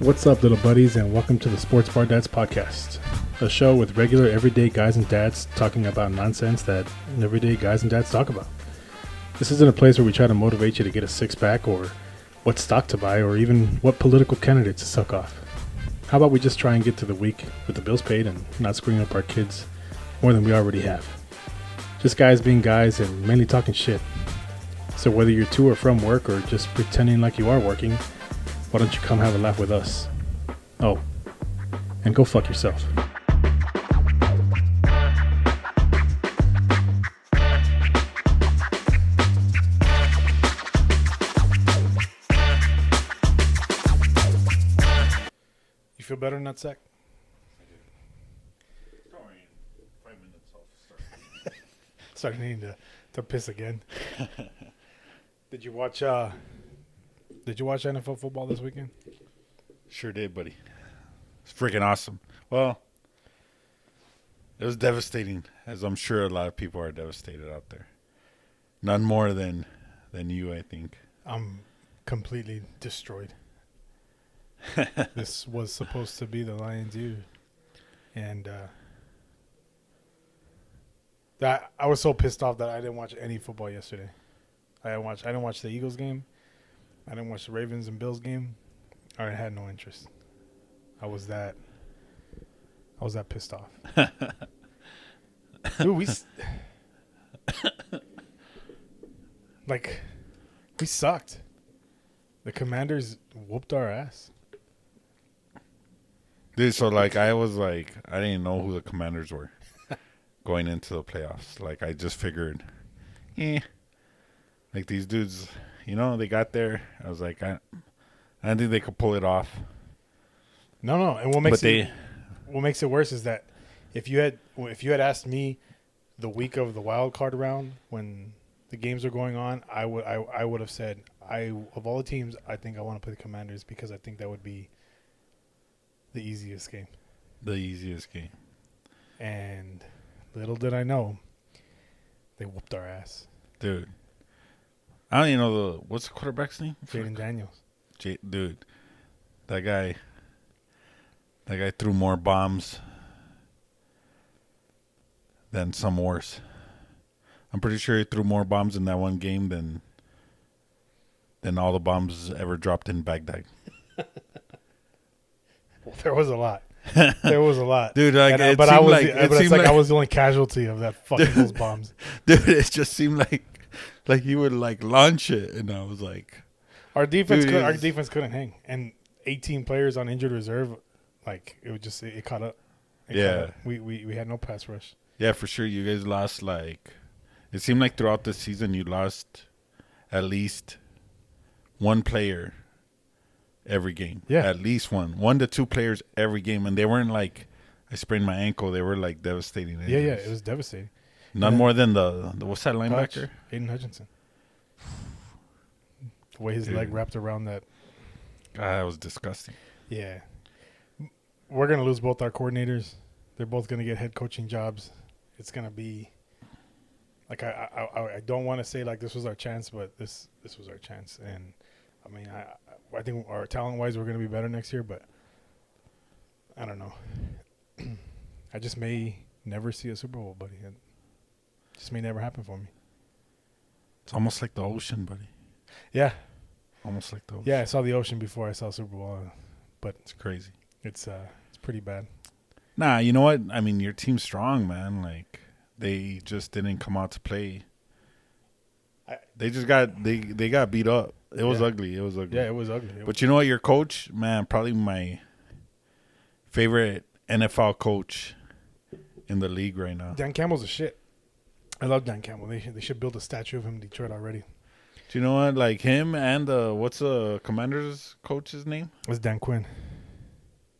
What's up, little buddies, and welcome to the Sports Bar Dads podcast, a show with regular, everyday guys and dads talking about nonsense that everyday guys and dads talk about. This isn't a place where we try to motivate you to get a six-pack or what stock to buy or even what political candidates to suck off. How about we just try and get to the week with the bills paid and not screwing up our kids more than we already have. Just guys being guys and mainly talking shit. So whether you're to or from work or just pretending like you are working, why don't you come have a laugh with us? Oh, and go fuck yourself. You feel better, Nutsack? Starting needing to piss again. Did you watch NFL football this weekend? Sure did, buddy. It's freaking awesome. Well, it was devastating, as I'm sure a lot of people are devastated out there. None more than you, I think. I'm completely destroyed. This was supposed to be the Lions' year, and that I was so pissed off that I didn't watch any football yesterday. I didn't watch the Eagles game. I didn't watch the Ravens and Bills game. I had no interest. I was that pissed off. Dude, we sucked. The Commanders whooped our ass. Dude, so I didn't know who the Commanders were going into the playoffs. I just figured, these dudes, they got there. I was like, I don't think they could pull it off. No. And what makes it worse is that if you had asked me the week of the wild card round when the games are going on, I would have said of all the teams, I think I want to play the Commanders because I think that would be the easiest game. The easiest game. And little did I know, they whooped our ass. Dude. I don't even know what's the quarterback's name? Jaden Daniels. Dude, that guy threw more bombs than some worse. I'm pretty sure he threw more bombs in that one game than all the bombs ever dropped in Baghdad. Well, there was a lot. There was a lot, dude. I was the only casualty of that fucking those bombs. Dude, it just seemed like he would launch it, and I was like, our defense couldn't hang, and 18 players on injured reserve, it caught up. We had no pass rush. Yeah, for sure. You guys lost it seemed like throughout the season you lost at least one player every game. Yeah. At least one to two players every game. And they weren't I sprained my ankle. They were devastating injuries. Yeah, it was devastating. None more than the what's that linebacker? Aiden Hutchinson. The way his leg wrapped around that. God, that was disgusting. Yeah. We're going to lose both our coordinators. They're both going to get head coaching jobs. It's going to be I don't want to say this was our chance, but this was our chance. And I mean, I think our talent-wise, we're going to be better next year, but I don't know. I just may never see a Super Bowl, buddy. It just may never happen for me. It's almost like the ocean, buddy. Yeah. Almost like the ocean. Yeah, I saw the ocean before I saw Super Bowl, but it's crazy. It's pretty bad. Nah, you know what? I mean, your team's strong, man. They just didn't come out to play. They just got beat up. It was ugly. It was ugly. Yeah, it was ugly. But you know what? Your coach, man, probably my favorite NFL coach in the league right now. Dan Campbell's a shit. I love Dan Campbell. They should build a statue of him in Detroit already. Do you know what? Him and what's the Commanders coach's name? It's Dan Quinn.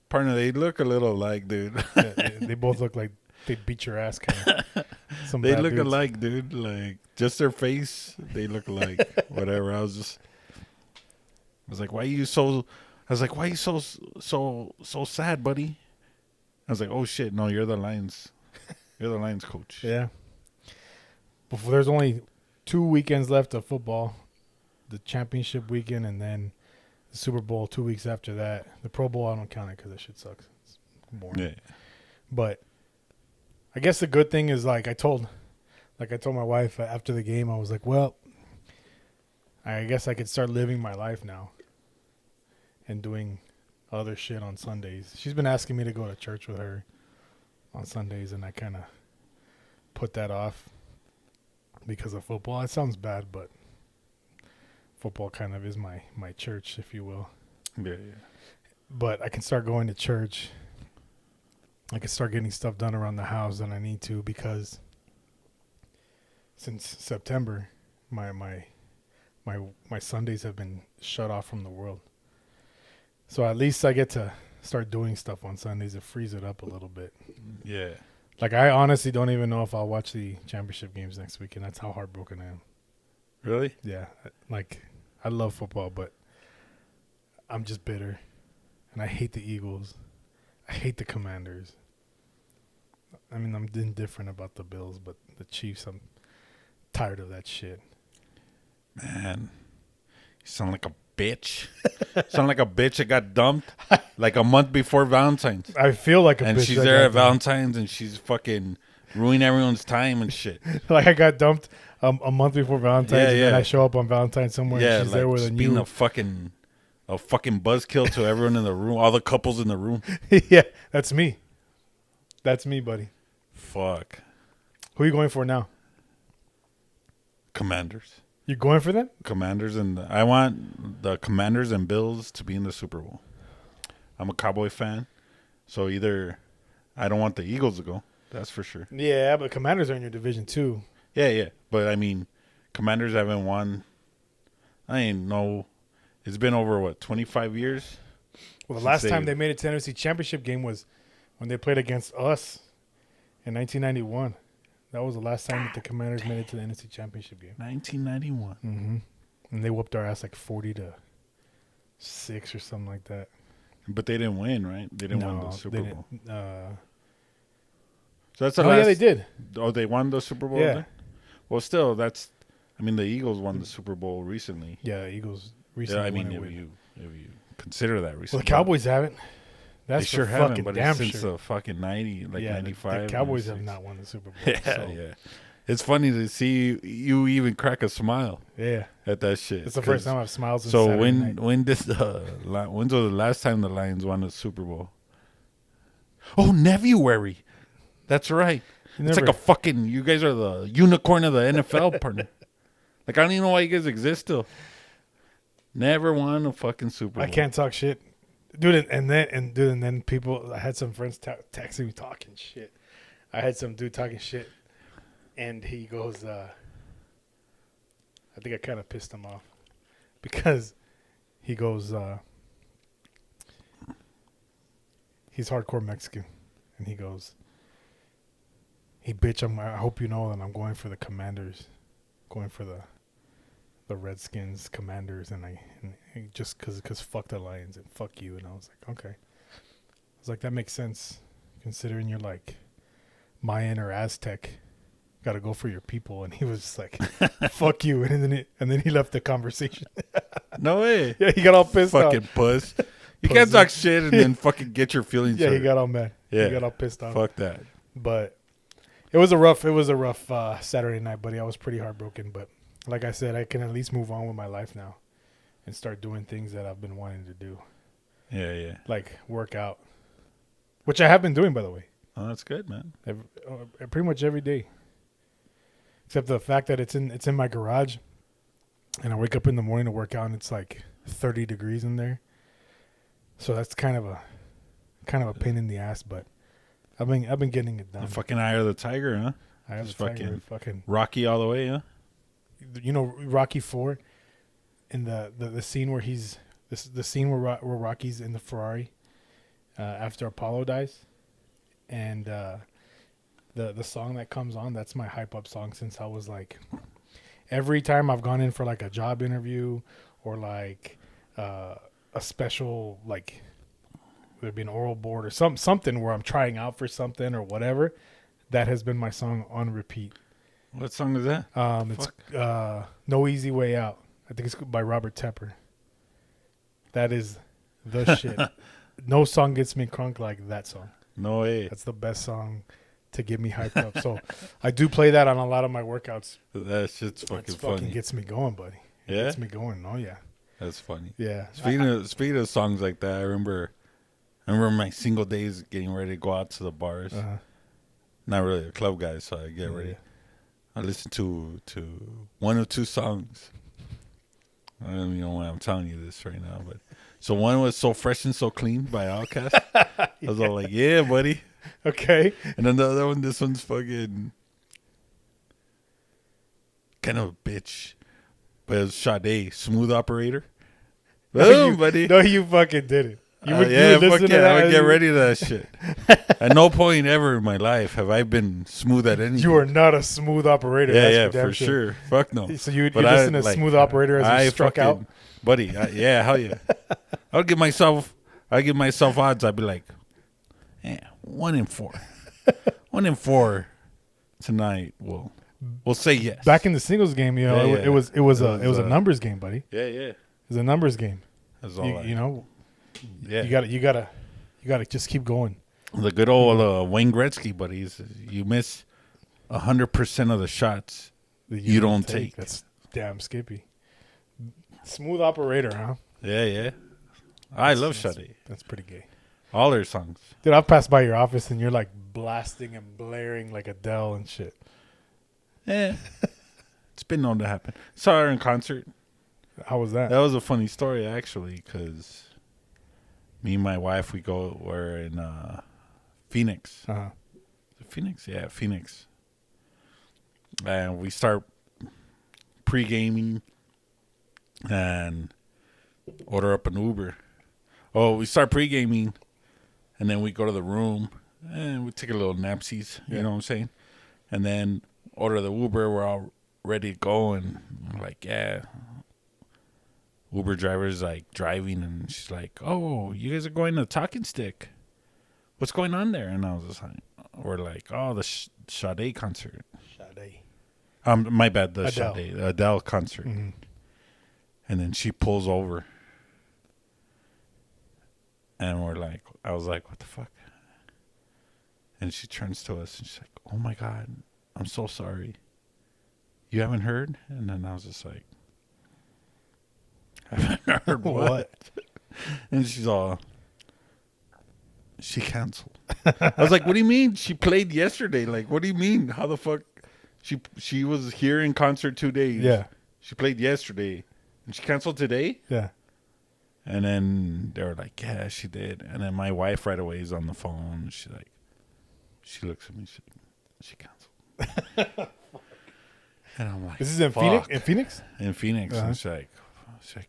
Partner, they look a little alike, dude. Yeah, they both look like they beat your ass. They look alike, dude. Just their face, they look alike. Whatever. I was like, why are you so sad, buddy? I was like, oh shit, no, you're the Lions. You're the Lions coach. Yeah. Before there's only 2 weekends left of football, the championship weekend and then The Super Bowl 2 weeks after that. The Pro Bowl, I don't count it because that shit sucks. It's boring. Yeah. But I guess the good thing is like I told my wife after the game, I was like, well, I guess I could start living my life now and doing other shit on Sundays. She's been asking me to go to church with her on Sundays, and I kind of put that off because of football. It sounds bad, but football kind of is my church, if you will. Yeah. But I can start going to church. I can start getting stuff done around the house that I need to, because since September, my Sundays have been shut off from the world. So at least I get to start doing stuff on Sundays. It frees it up a little bit. Yeah. Like, I honestly don't even know if I'll watch the championship games next week, and that's how heartbroken I am. Really? Yeah. Like, I love football, but I'm just bitter. And I hate the Eagles. I hate the Commanders. I mean, I'm indifferent about the Bills, but the Chiefs, I'm tired of that shit. Man, you sound like a bitch. Sound like a bitch that got dumped like a month before Valentine's. I feel like a bitch. And she's there at Valentine's and she's fucking ruining everyone's time and shit. Like, I got dumped a month before Valentine's, and then I show up on Valentine's somewhere, and she's like there with a being new... a fucking buzzkill to everyone in the room, all the couples in the room. Yeah, that's me. That's me, buddy. Fuck. Who are you going for now? Commanders. You going for them? Commanders, and I want the Commanders and Bills to be in the Super Bowl. I'm a Cowboy fan, so either I don't want the Eagles to go. That's for sure. Yeah, but Commanders are in your division too. Yeah. But I mean, Commanders haven't won. I ain't know. It's been over 25 years. Well, the last time they made it to the NFC Championship game was when they played against us in 1991. That was the last time that the Commanders made it to the NFC Championship game. 1991. Mm-hmm. And they whooped our ass like 40-6 or something like that. But they didn't win, right? They didn't win the Super Bowl. So that's the last. Yeah, they did. Oh, they won the Super Bowl? Yeah. Then? Well, still, that's. I mean, the Eagles won the Super Bowl recently. Yeah, the Eagles recently. Yeah, I mean, if you consider that recently. Well, the Cowboys haven't. That's they sure haven't, but it's since the fucking 90, like 95. The Cowboys have not won the Super Bowl. Yeah. It's funny to see you even crack a smile. Yeah. At that shit. It's the first time I've smiled since So Saturday night. when was the last time the Lions won a Super Bowl? Oh, February. That's right. It's like a fucking. You guys are the unicorn of the NFL, partner. Like, I don't even know why you guys exist still. Never won a fucking Super Bowl. I can't talk shit, dude. And then people. I had some friends texting me talking shit. I had some dude talking shit, and he goes, I think I kind of pissed him off because he goes, he's hardcore Mexican, and he goes, "Hey, bitch, I hope you know that I'm going for the Commanders, going for the Redskins, Commanders, and just because fuck the Lions and fuck you." And I was like, okay. I was like, that makes sense, considering you're like Mayan or Aztec. Got to go for your people. And he was just like, fuck you. And then he left the conversation. No way. Yeah, he got all pissed off. Fucking puss. You can't talk shit and then fucking get your feelings hurt. He got all mad. Yeah. He got all pissed off. Fuck that. But it was a rough Saturday night, buddy. I was pretty heartbroken, but like I said, I can at least move on with my life now and start doing things that I've been wanting to do. Yeah. Like work out, which I have been doing, by the way. Oh, that's good, man. Pretty much every day, except the fact that it's in my garage, and I wake up in the morning to work out, and it's like 30 degrees in there. So that's kind of a pain in the ass, but I've been getting it done. The fucking Eye of the Tiger, huh? I have Just fucking Rocky all the way, huh? You know Rocky 4, in the scene where the scene where Rocky's in the Ferrari after Apollo dies, and the song that comes on, that's my hype up song since I was like, every time I've gone in for like a job interview or like a special, like there'd be an oral board or something where I'm trying out for something or whatever, that has been my song on repeat. What song is that? It's No Easy Way Out. I think it's by Robert Tepper. That is the shit. No song gets me crunk like that song. No way. That's the best song to get me hyped up. So I do play that on a lot of my workouts. That shit's fucking funny. Gets me going, buddy. It Yeah? gets me going. Oh yeah. That's funny. Yeah. Speaking of songs like that, I remember my single days getting ready to go out to the bars. Uh-huh. Not really a club guy, so I get ready. Yeah. I listen to one or two songs. I don't even know why I'm telling you this right now, but so one was "So Fresh and So Clean" by Outkast. I was all like, "Yeah, buddy." Okay. And then the other one, this one's fucking kind of a bitch, but it's Sade, "Smooth Operator." Boom, buddy. No, you fucking didn't. You would Yeah, listen fuck to yeah, that. I would get ready to that shit. At no point ever in my life have I been smooth at anything. You are not a smooth operator. Yeah, that's yeah, damn for sure. Fuck no. So you But listen to like, Smooth Operator as you struck fucking- out? buddy. Yeah, hell yeah. I give myself odds. I'd be like, 1 in 4, 1 in 4 tonight. We'll say yes. Back in the singles game, you know, Yeah, it was a a numbers game, buddy. Yeah. It was a numbers game. That's all. You know, yeah. you gotta just keep going. The good old Wayne Gretzky, buddies. You miss 100% of the shots That you don't take. That's damn Skippy. Smooth Operator, huh? Yeah. I love Sade. That's pretty gay. All their songs. Dude, I've passed by your office and you're like blasting and blaring like Adele and shit. Yeah. It's been known to happen. Saw her in concert. How was that? That was a funny story, actually, because me and my wife, we're in Phoenix. Uh-huh. Is it Phoenix? Yeah, Phoenix. And we start pre-gaming and order up an Uber. Oh, we start pre-gaming, and then we go to the room, and we take a little napsies, you know what I'm saying? And then order the Uber. We're all ready to go, and I'm like, yeah. Uber driver's like driving, and she's like, "Oh, you guys are going to Talking Stick. What's going on there?" And I was just like, "We're like, oh, the Sade concert." Sade. My bad, the Adele. Sade, the Adele concert. Mm-hmm. And then she pulls over, and I was like, "What the fuck?" And she turns to us, and she's like, "Oh my God, I'm so sorry. You haven't heard?" And then I was just like, "Haven't heard what?" And she's all, "She canceled." I was like, "What do you mean? She played yesterday. Like, what do you mean? How the fuck? She was here in concert 2 days. Yeah. She played yesterday, and she canceled today." Yeah. And then they were like, "Yeah, she did." And then my wife right away is on the phone. She looks at me. She canceled. And I'm like, This is in fuck. Phoenix? In Phoenix? In Phoenix. Uh-huh. And she's like,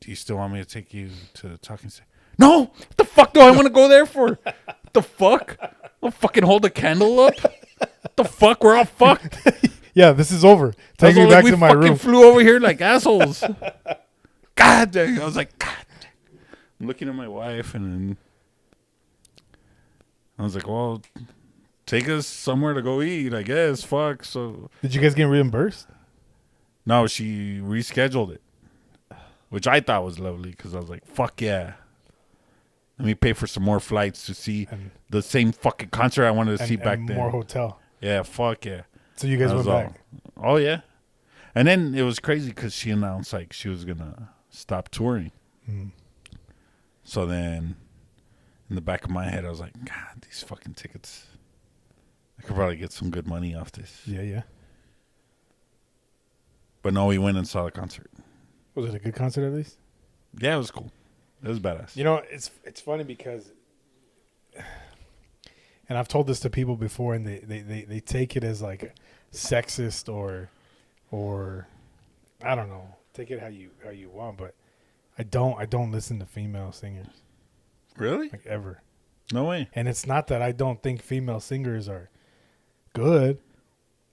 "Do you still want me to take you to the Talking Stick?" No! What the fuck do I want to go there for? What the fuck? I'll fucking hold a candle up? What the fuck? We're all fucked. Yeah, this is over. I was Take me all back like, to my we fucking room. flew over here like assholes. God dang. I was like, God dang. I'm looking at my wife, and then I was like, well, take us somewhere to go eat, I guess. Fuck. So, Did you guys get reimbursed? no, she rescheduled it, which I thought was lovely because I was like, fuck yeah. Let me pay for some more flights to see And- the same fucking concert I wanted to see And back then. more hotel. Yeah, fuck yeah. So you guys That went was back. all. Oh, yeah. And then it was crazy because she announced like she was going to stop touring. Mm. So then in the back of my head, I was like, God, these fucking tickets. I could probably get some good money off this. Yeah. But no, we went and saw the concert. Was it a good concert at least? Yeah, it was cool. It was badass. You know, it's funny because, and I've told this to people before, and they take it as like sexist or I don't know, take it how you want, but I don't listen to female singers Really? like ever. No way. And it's not that I don't think female singers are good,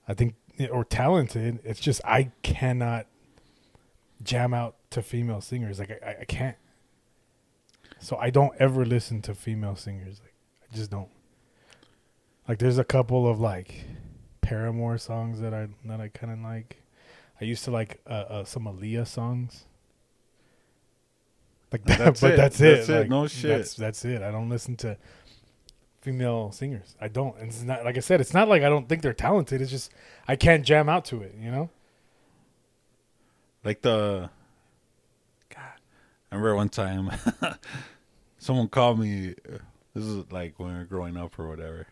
I think, or talented. It's just I cannot jam out to female singers. Like I can't. So I don't ever listen to female singers. Like I just don't. Like there's a couple of like Paramore songs that I kind of like. I used to like some Aaliyah songs. Like that, That's but it. that's it. That's it. Like, No shit. That's it. I don't listen to female singers. I don't. And it's not like I said. It's not like I don't think they're talented. It's just I can't jam out to it. You know. Like God, I remember one time someone called me. This is like when we were growing up or whatever.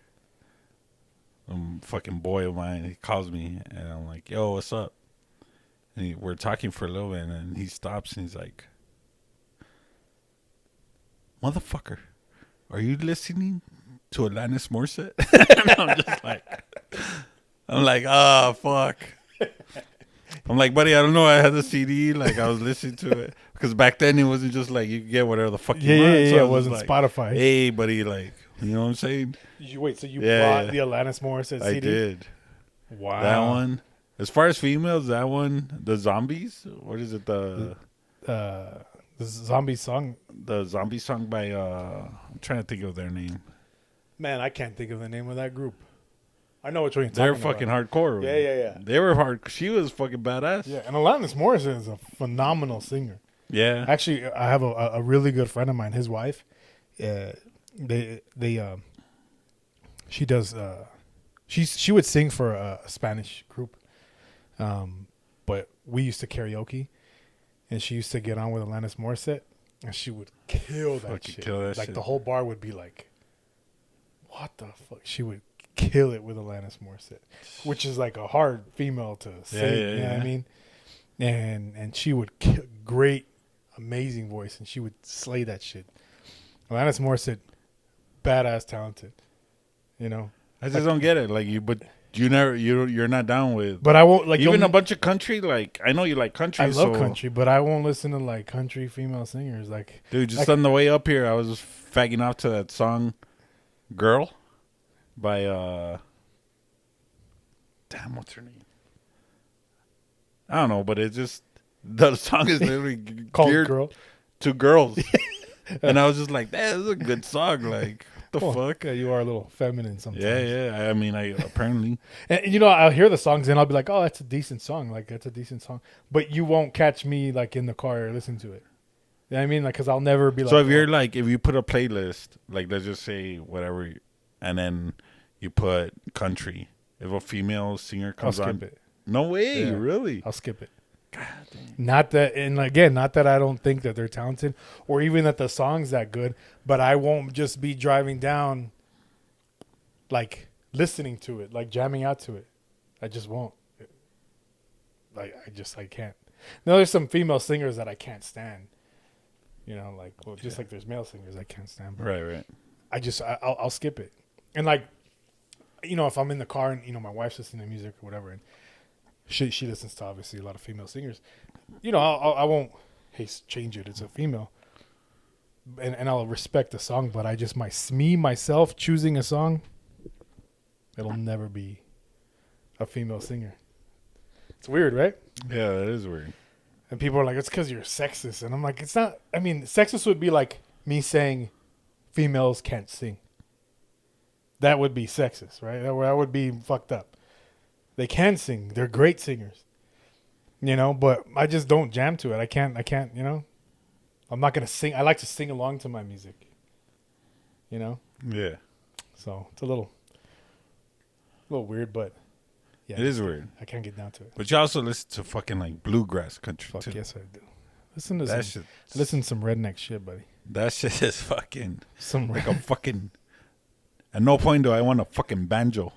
Fucking boy of mine, he calls me and I'm like, "Yo, what's up?" And we're talking for a little bit, and he stops and he's like, "Motherfucker, are you listening to Alanis Morissette?" And I'm like, "Oh fuck." I'm like, buddy, I don't know. I had the CD, like I was listening to it because back then it wasn't just like you could get whatever the fuck you want. So It was wasn't like, Spotify. Hey, buddy, like you know what I'm saying? Wait, so you Yeah, bought the Alanis Morissette I CD? did. Wow. That one. As far as females, that one, the zombies. What is it? The zombie song. The zombie song by I'm trying to think of their name. Man, I can't think of the name of that group. I know what you're talking They're about. fucking hardcore. Yeah. They were hard. She was fucking badass. Yeah, and Alanis Morissette is a phenomenal singer. Yeah. Actually, I have a really good friend of mine. His wife, she does. She would sing for a Spanish group, but we used to karaoke, and she used to get on with Alanis Morissette, and she would kill that Fucking shit. kill that like shit. the whole bar would be like, "What the fuck?" She would kill it with Alanis Morissette, which is like a hard female to sing. You know what I mean? And she would kill, great, amazing voice, and she would slay that shit. Alanis Morissette, badass, talented. You know. I just don't get it. Like but you're not down with. But I won't like Even a bunch of country. Like I know you like country. I love country, but I won't listen to like country female singers. Like, dude, just like, on the way up here, I was just fagging off to that song, "Girl," by damn, what's her name? I don't know, but it's just the song is literally called geared Girl to girls, and I was just like, "That is a good song." Like, the fuck? Yeah, you are a little feminine sometimes. Yeah. I mean, I apparently. And you know, I'll hear the songs and I'll be like, "Oh, that's a decent song. Like, that's a decent song." But you won't catch me like in the car listening to it. You know what I mean? Like, because I'll never be like. So if you're like, if you put a playlist, like let's just say whatever, and then you put country, if a female singer comes I'll on, skip it. no way, Yeah. really? I'll skip it. God damn. Not that, and again, not that I don't think that they're talented or even that the song's that good, but I won't just be driving down, like listening to it, like jamming out to it. I just won't. Like I can't. Now there's some female singers that I can't stand. You know, like just like there's male singers I can't stand. But Right. I'll skip it. And like, you know, if I'm in the car and you know my wife's listening to music or whatever, and she listens to obviously a lot of female singers, you know, I won't change it. It's a female, and I'll respect the song. But I just myself choosing a song, it'll never be a female singer. It's weird, right? Yeah, that is weird. And people are like, it's because you're sexist. And I'm like, it's not. I mean, sexist would be like me saying females can't sing. That would be sexist, right? That would be fucked up. They can sing. They're great singers. You know, but I just don't jam to it. I can't, you know. I'm not going to sing. I like to sing along to my music. You know? Yeah. So it's a little weird, but yeah. It is weird. I can't get down to it. But you also listen to fucking like bluegrass country Fuck too. yes, I do. Listen to That some, shit. listen to some redneck shit, buddy. That shit is fucking Some like a fucking. At no point do I want a fucking banjo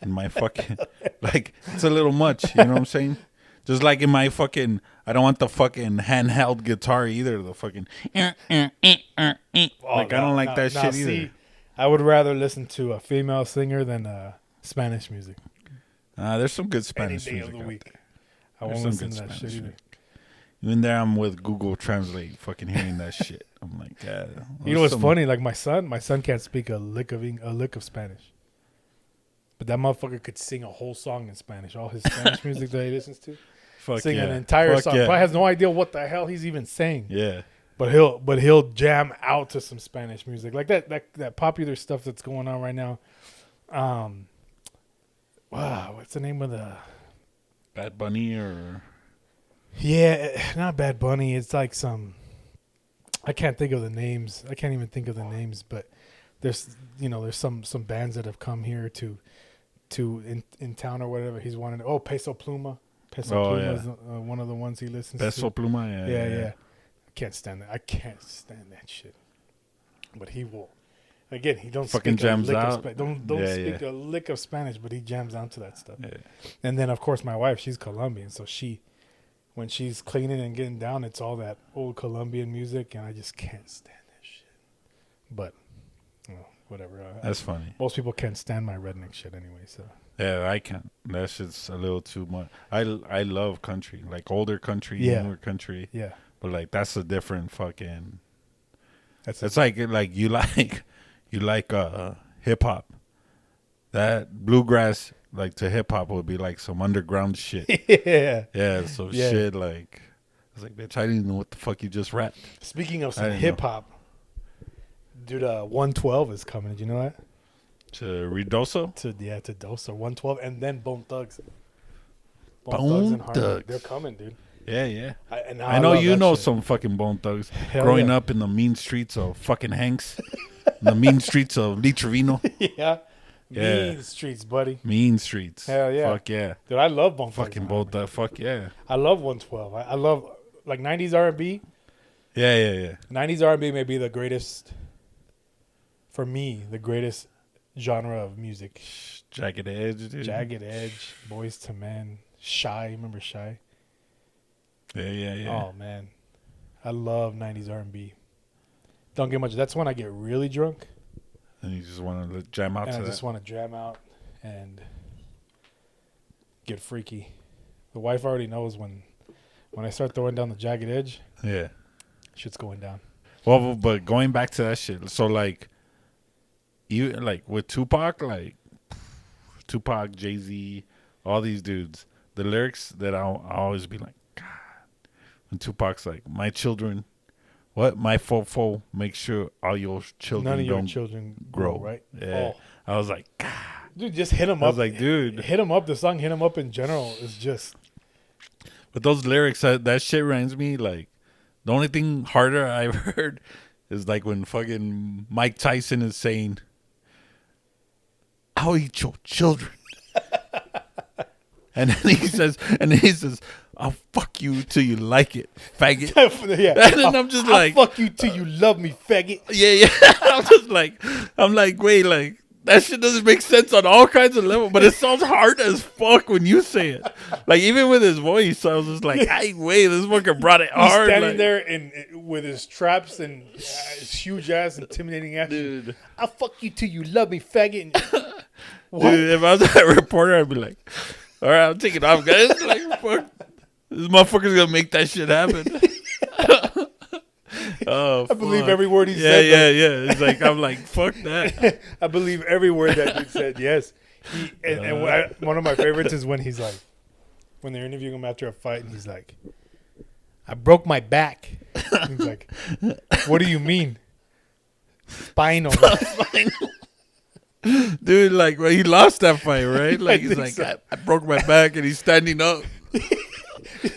in my fucking. Like it's a little much. You know what I'm saying? Just like in my fucking. I don't want the fucking handheld guitar either. The fucking. Like I don't like that shit either. I would rather listen to a female singer than Spanish music. There's some good Spanish Any day of music the out week. there. I There's won't some listen to good that Spanish shit either. music. Even there, I'm with Google Translate, fucking hearing that shit. I'm like, God. You know what's funny? Like my son can't speak a lick of Spanish, but that motherfucker could sing a whole song in Spanish. All his Spanish music that he listens to, sing an entire song. Probably has no idea what the hell he's even saying. Yeah. But he'll jam out to some Spanish music like that popular stuff that's going on right now. Wow, what's the name of the? Bad Bunny or. Yeah, not Bad Bunny. It's like some. I can't think of the names. I can't even think of the names, but there's some bands that have come here to in town or whatever. He's wanted. Oh, Peso Pluma. Peso Pluma is one of the ones he listens Peso to. Pluma, Yeah. I can't stand that. I can't stand that shit. But he will. Again, he don't fucking speak jams a lick out. Of don't speak a lick of Spanish, but he jams out to that stuff. Yeah. And then of course my wife, she's Colombian, so when she's cleaning and getting down, it's all that old Colombian music, and I just can't stand that shit. But whatever. That's funny. Most people can't stand my redneck shit anyway, so. Yeah, I can't. That shit's a little too much. I love country, like older country, newer country. Yeah. But like that's a different fucking. It's like you like hip hop. That bluegrass like to hip hop would be like some underground shit. Yeah. So shit like I was like, bitch, I didn't even know what the fuck you just rapped. Speaking of some hip hop, dude, 112 is coming. Did you know that? To Ruidoso? To Dosa, 112, and then Bone Thugs. Bone Thugs. They're coming, dude. Yeah. I know you know shit. some fucking Bone Thugs. Hell Growing yeah. up in the mean streets of fucking Hanks. The mean streets of Lee Trevino. Yeah. Yeah. Mean streets, buddy. Mean streets. Hell yeah. Fuck yeah. Dude, I love Bone Thugs. Fucking Bone Thugs. Fuck yeah. I love 112. I love like 90s R&B. Yeah. 90s R&B may be the greatest, for me, the greatest genre of music. Jagged Edge, dude. Jagged Edge, Boys to Men, Shy. Remember Shy? Yeah. Oh man, I love 90s R&B. Don't get much. That's when I get really drunk. And you just want to jam out And to I that. just want to jam out and get freaky. The wife already knows when I start throwing down the Jagged Edge, Yeah. shit's going down. Well, but going back to that shit, so like, you like with Tupac, like Tupac, Jay-Z, all these dudes, the lyrics that I'll always be like, God, when Tupac's like, my children, what? My fofo, make sure all your children None of your don't children grow. right? Yeah. Oh. I was like, God. Dude, just hit him I up. was like, dude. Hit him up. The song Hit Him Up in general is just. But those lyrics, that shit reminds me, like, the only thing harder I've heard is like when fucking Mike Tyson is saying, I'll eat your children. and then he says, I'll fuck you till you like it, faggot. Yeah. And then I'm just like, I'll fuck you till you love me, faggot. yeah. I'm like, wait, like, that shit doesn't make sense on all kinds of levels, but it sounds hard as fuck when you say it. Like, even with his voice, I was just like, hey, wait, this fucker brought it He's hard. standing like, there with his traps and his huge ass, intimidating ass. dude. I'll fuck you till you love me, faggot. Dude, if I was a reporter, I'd be like, all right, I'm taking off, guys. Like, fuck. This motherfucker's going to make that shit happen. Oh, I believe fuck. every word he said. Yeah. It's like, I'm like, fuck that. I believe every word that dude said. Yes. One of my favorites is when he's like, when they're interviewing him after a fight, and he's like, I broke my back. And he's like, what do you mean? Spinal. Dude, like, well, he lost that fight, right? Like, he's like, so. I broke my back, and he's standing up.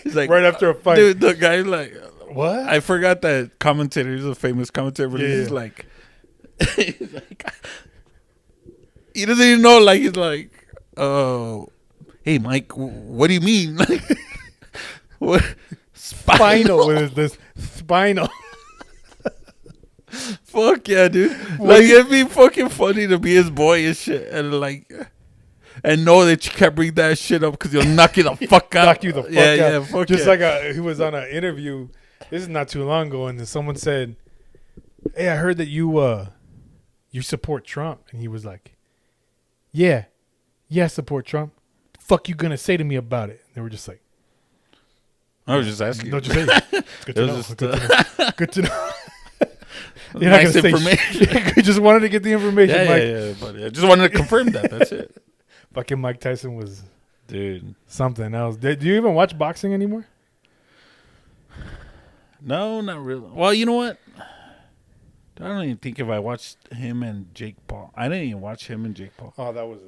He's like, Right after a fight. Dude, the guy's like, What? I forgot that commentator. He's a famous commentator, but he's Yeah. like, he doesn't even know. Like, he's like, oh, hey, Mike, what do you mean? Like, what? Spinal with this spinal. Fuck yeah, dude. Like, it'd be fucking funny to be his boy and shit, and like, and know that you can't bring that shit up because you'll knock you the fuck out. Knock you the fuck out. Yeah, fuck Just yeah. like he was on an interview. This is not too long ago, and then someone said, "Hey, I heard that you support Trump," and he was like, "Yeah, I support Trump. The fuck you gonna say to me about it?" And they were just like, I was just asking. "Don't you say it? Good to It know. was just, Good to know. Good to know." You're nice not gonna information. say shit. You just wanted to get the information, Mike. Yeah, but I just wanted to confirm that. That's it. Fucking Mike Tyson was Dude. something else. Do you even watch boxing anymore? No, not really. Well, you know what? I don't even think if I watched him and Jake Paul. I didn't even watch him and Jake Paul. Oh, that was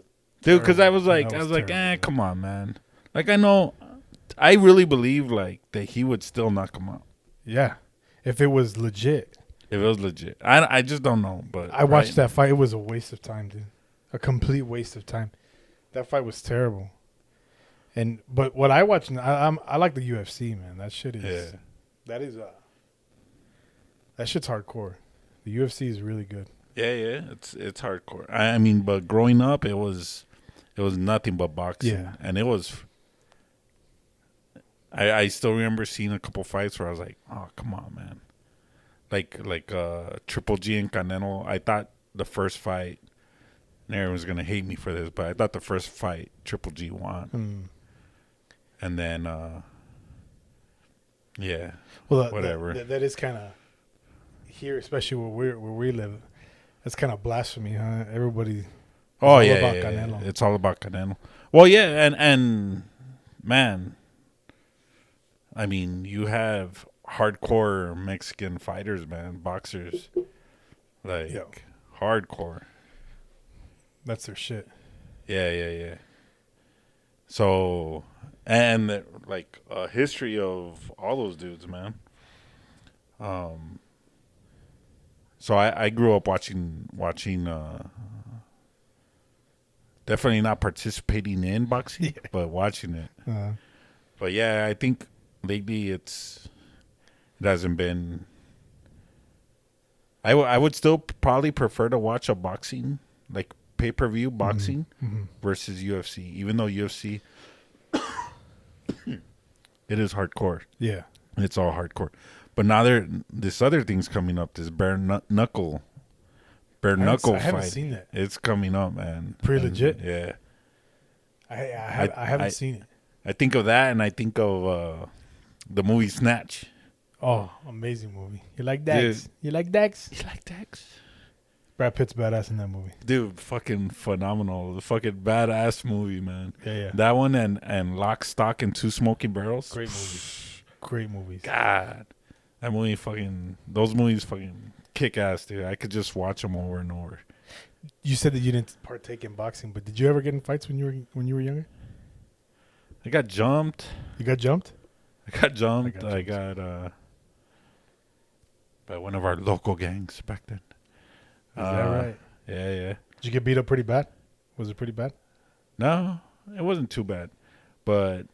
Dude, because I was That like, terrible. come on, man. Like, I know, I really believe, like, that he would still knock him out. Yeah. if it was legit. If it was legit, I just don't know. But I watched that fight. It was a waste of time, dude. A complete waste of time. That fight was terrible. But what I watch, I like the UFC, man. That shit is. Yeah. That shit's hardcore. The UFC is really good. Yeah. It's hardcore. I mean, but growing up, it was nothing but boxing. Yeah. And it was. I still remember seeing a couple fights where I was like, oh, come on, man. Like Triple G and Canelo. I thought the first fight, and everyone's gonna hate me for this, but I thought the first fight Triple G won, and then yeah, well, whatever. That is kind of here, especially where we live. That's kind of blasphemy, huh? Everybody. Oh Canelo. Yeah. It's all about Canelo. Well, yeah, and man, I mean, you have hardcore Mexican fighters, man, boxers, like hardcore. That's their shit. Yeah. So, and like a history of all those dudes, man. So I grew up watching. Definitely not participating in boxing, but watching it. But yeah, I think lately it hasn't been. I would still probably prefer to watch a boxing, like pay-per-view boxing versus UFC, even though UFC it is hardcore. Yeah, it's all hardcore. But now this other thing's coming up. This bare knuckle fight. I haven't seen that. It's coming up, man. Pretty legit. Yeah. I haven't seen it. I think of that, and I think of the movie Snatch. Oh, amazing movie. You like Dax? Dude. You like Dax? You like Dax? Brad Pitt's badass in that movie. Dude, fucking phenomenal. The fucking badass movie, man. Yeah. That one and Lock, Stock, and Two Smoking Barrels. Great movies. Great movies. God. That movie those movies fucking kick ass, dude. I could just watch them over and over. You said that you didn't partake in boxing, but did you ever get in fights when you were younger? I got jumped. You got jumped? I got jumped. I got by one of our local gangs back then. Is that right? Yeah. Did you get beat up pretty bad? Was it pretty bad? No, it wasn't too bad, but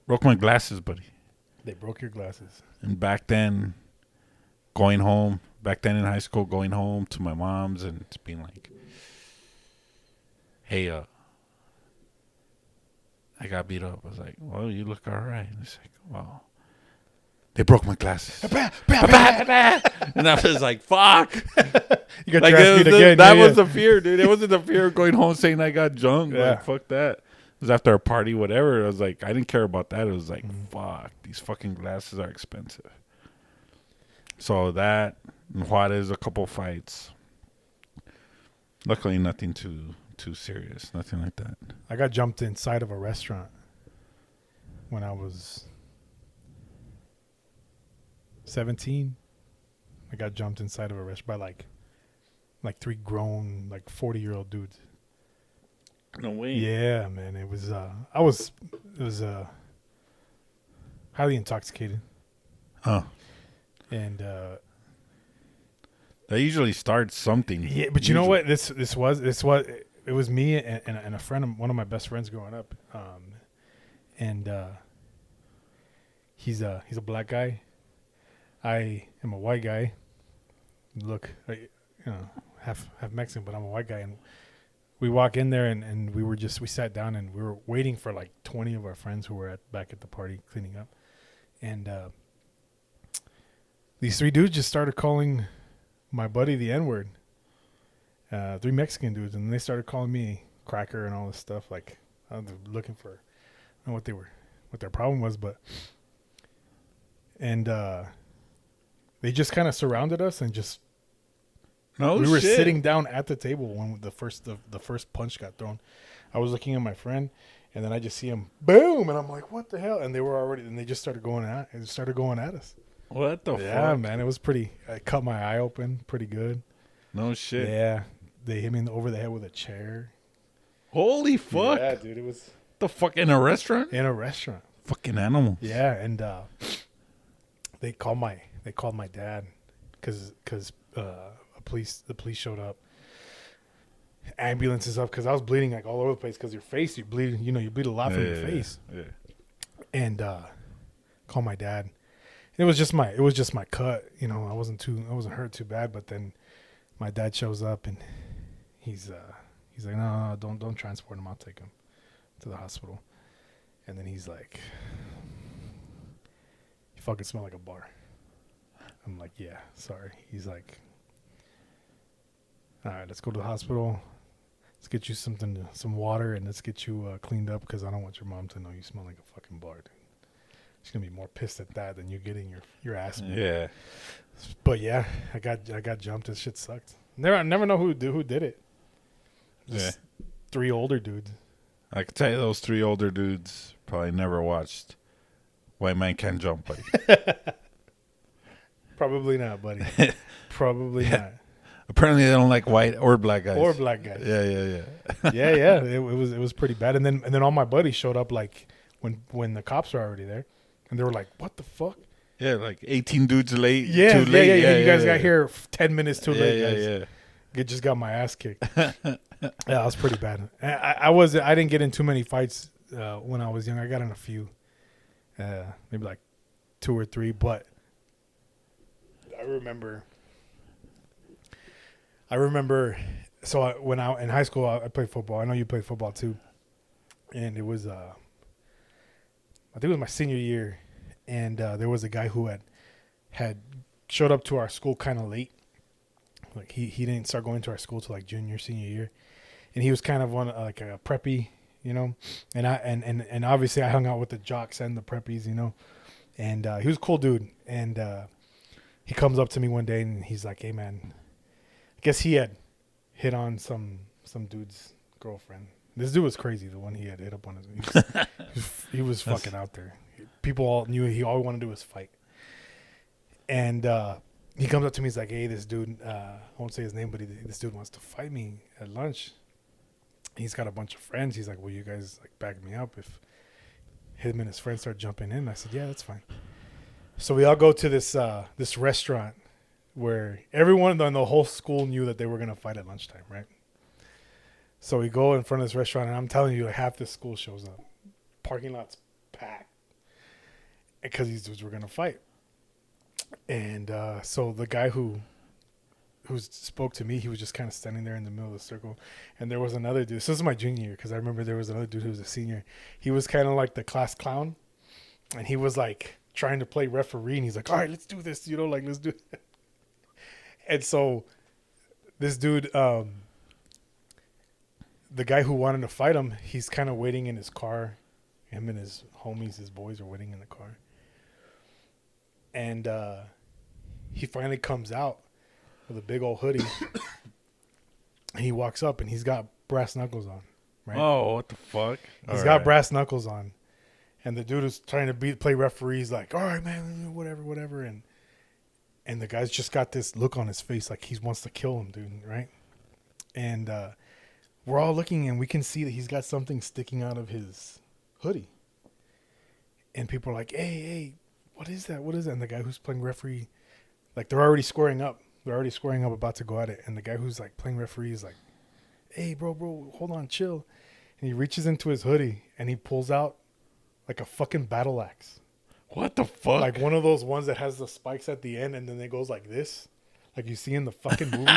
broke my glasses, buddy. They broke your glasses. And back then, in high school, going home to my mom's and it's being like, hey, I got beat up. I was like, well, you look all right. And it's like, well, they broke my glasses. And I was like, fuck. You got your ass beat again. That was the fear, dude. It wasn't the fear of going home saying I got jumped. Yeah. Like, fuck that. It was after a party, whatever. I was like, I didn't care about that. It was like, fuck, these fucking glasses are expensive. So that, and Juarez, a couple fights. Luckily, nothing too serious. Nothing like that. I got jumped inside of a restaurant when I was 17. I got jumped inside of a restaurant by like three grown, 40-year-old dudes. No way. Yeah, man. It was highly intoxicated. Huh. And that usually starts something. yeah, but you know what? This was me and a friend, one of my best friends growing up. And he's a black guy. I am a white guy. Look, half Mexican, but I'm a white guy. And we walk in there and we sat down and we were waiting for like 20 of our friends who were back at the party cleaning up. And these three dudes just started calling my buddy the N-word. Three Mexican dudes, and they started calling me cracker and all this stuff. Like, I was looking for, I don't know what their problem was, but, and they just kind of surrounded us and just. We were sitting down at the table when the first punch got thrown. I was looking at my friend, and then I just see him, boom, and I'm like, what the hell? And they just started going at us. What the fuck? Yeah, man, it was pretty. I cut my eye open pretty good. No shit. Yeah, they hit me over the head with a chair. Holy fuck. Yeah, dude, it was the fuck in a restaurant? in a restaurant. Fucking animals. Yeah, and they called my dad because the police showed up. Ambulances up because I was bleeding like all over the place because your face, you bleed, you bleed a lot from your face. Yeah. And called my dad. It was just my cut, I wasn't hurt too bad, but then my dad shows up and he's like, no, don't transport him, I'll take him to the hospital. And then he's like, you fucking smell like a bar. I'm like, yeah, sorry. He's like, all right, let's go to the hospital. Let's get you some water, and let's get you cleaned up because I don't want your mom to know you smell like a fucking bar, dude. She's gonna be more pissed at that than you getting your ass beat. Yeah. But yeah, I got jumped. This shit sucked. I never know who did it. Just 3 older dudes. I could tell you those 3 older dudes probably never watched White Man Can't Jump, buddy. Probably not, buddy. Probably not. Apparently they don't like white or black guys. Or black guys. Yeah. yeah. It was pretty bad. And then all my buddies showed up like when the cops were already there, and they were like, "What the fuck?" Yeah, like 18 dudes late. Yeah, too late. Yeah. You guys got here 10 minutes too late. Yeah. I just got my ass kicked. Yeah, it was pretty bad. I didn't get in too many fights when I was young. I got in a few, maybe like 2 or 3. But I remember. So when in high school, I played football. I know you played football too, and it was I think it was my senior year, and there was a guy who had showed up to our school kind of late. Like he didn't start going to our school till like junior, senior year, and he was kind of like a preppy, and obviously I hung out with the jocks and the preppies, and he was a cool dude, and he comes up to me one day and he's like, "Hey man, I guess he had hit on some dude's girlfriend." This dude was crazy. The one he had hit up on he was fucking out there. People all knew all he wanted to do was fight. And he comes up to me. He's like, "Hey, this dude, I won't say his name, but this dude wants to fight me at lunch. He's got a bunch of friends." He's like, "Will you guys like back me up if him and his friends start jumping in?" I said, "Yeah, that's fine." So we all go to this restaurant where everyone in the whole school knew that they were gonna fight at lunchtime, right? So we go in front of this restaurant, and I'm telling you, like, half the school shows up. Parking lot's packed because these dudes were gonna fight. And so the guy who spoke to me, he was just kind of standing there in the middle of the circle. And there was another dude. This is my junior year because I remember there was another dude who was a senior. He was kind of like the class clown, and he was like trying to play referee. And he's like, "All right, let's do this, let's do it." And so this dude, the guy who wanted to fight him, he's kind of waiting in his car. Him and his homies, his boys, are waiting in the car. And he finally comes out with a big old hoodie. And he walks up, and he's got brass knuckles on. Right? Oh, what the fuck? He's got brass knuckles on. And the dude who's trying to play referee is like, "All right, man, whatever. And the guy's just got this look on his face like he wants to kill him, dude, right? And we're all looking, and we can see that he's got something sticking out of his hoodie. And people are like, hey, what is that? And the guy who's playing referee, like, they're already squaring up. About to go at it. And the guy who's, like, playing referee is like, "Hey, bro, hold on, chill." And he reaches into his hoodie, and he pulls out, like, a fucking battle axe. What the fuck? Like one of those ones that has the spikes at the end, and then it goes like this, like you see in the fucking movie.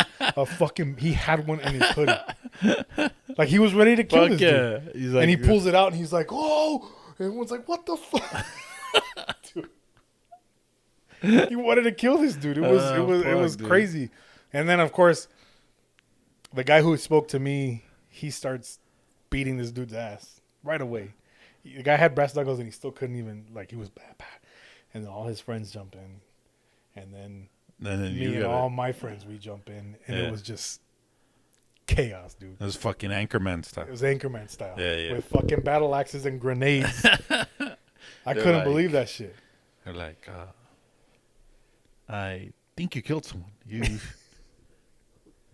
He had one in his hoodie, like he was ready to kill this dude. He's like, and he pulls it out, and he's like, "Oh!" And everyone's like, "What the fuck?" Dude. He wanted to kill this dude. It was crazy. And then of course, the guy who spoke to me, he starts beating this dude's ass right away. The guy had brass knuckles, and he still couldn't even, like, he was bad. And then all his friends jump in. And then me and all my friends, we jump in. And it was just chaos, dude. It was fucking Anchorman style. It was Anchorman style. Yeah. With fucking battle axes and grenades. I couldn't believe that shit. They're like, I think you killed someone. You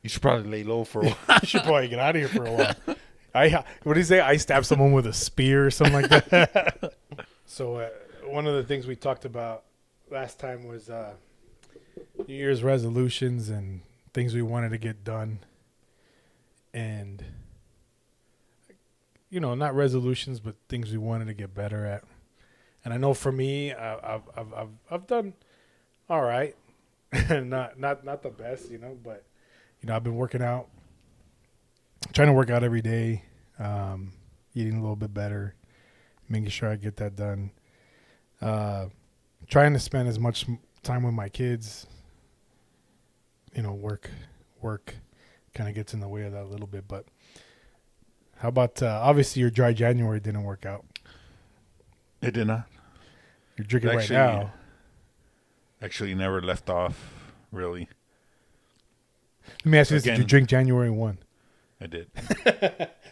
should probably lay low for a while. You should probably get out of here for a while. What did he say? I stabbed someone with a spear or something like that. So one of the things we talked about last time was New Year's resolutions and things we wanted to get done, and not resolutions, but things we wanted to get better at. And I know for me, I've done all right, not the best, but I've been working out, trying to work out every day, eating a little bit better, making sure I get that done. Trying to spend as much time with my kids. Work kind of gets in the way of that a little bit. But how about obviously your dry January didn't work out. It did not. You're drinking right now. Actually, never left off, really. Let me ask you this: Again, did you drink January 1? I did.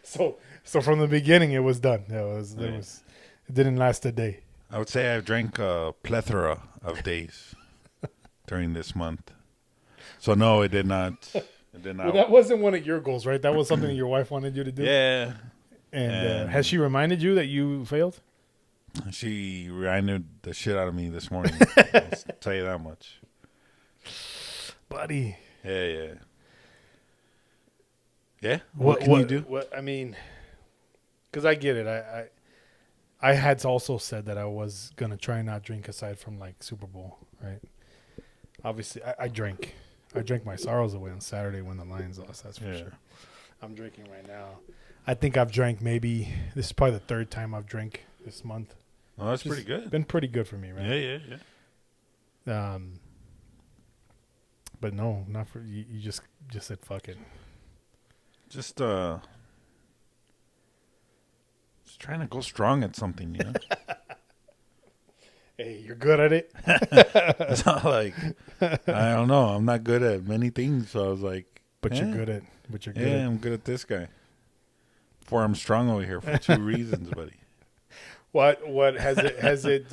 So from the beginning, it was done. It didn't last a day. I would say I've drank a plethora of days during this month. So no, it did not. It did not. Well, that wasn't one of your goals, right? That was something your wife wanted you to do. Yeah. And has she reminded you that you failed? She reminded the shit out of me this morning. I'll tell you that much. Buddy. Yeah. Yeah? What can you do? What I mean, because I get it. I had also said that I was going to try and not drink aside from, like, Super Bowl, right? Obviously, I drank. I drank my sorrows away on Saturday when the Lions lost, that's for sure. I'm drinking right now. I think I've drank this is probably the third time I've drank this month. Oh, that's pretty good. Been pretty good for me, right? Yeah. But no, not for you. You just said fuck it. Just trying to go strong at something, Hey, you're good at it. It's not like I don't know. I'm not good at many things, so I was like, But you're good at. Yeah, I'm good at this guy. For I'm strong over here for 2 reasons, buddy. What has it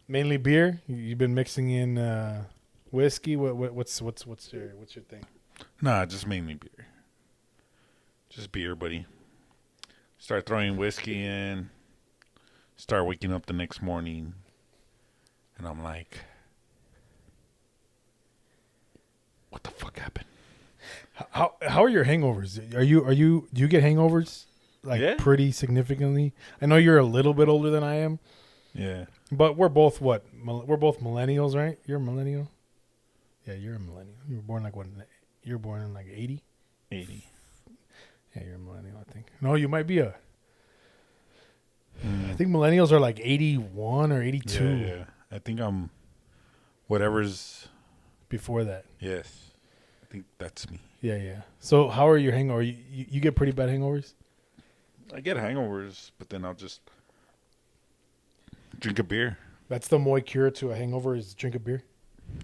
mainly beer? You've been mixing in whiskey. What's your thing? Nah, just mainly beer. Just beer, buddy. Start throwing whiskey in. Start waking up the next morning, and I'm like, what the fuck happened? How are your hangovers? Do you get hangovers pretty significantly? I know you're a little bit older than I am. Yeah. But we're both what? We're both millennials, right? You're a millennial? Yeah, you're a millennial. You were born you were born in 80? 80. Yeah, you're a millennial, I think. No, you might be a I think millennials are 81 or 82. Yeah. I think I'm whatever's before that. Yes. I think that's me. Yeah. So how are your hangovers? You get pretty bad hangovers? I get hangovers, but then I'll just drink a beer. That's the Moy cure to a hangover is drink a beer?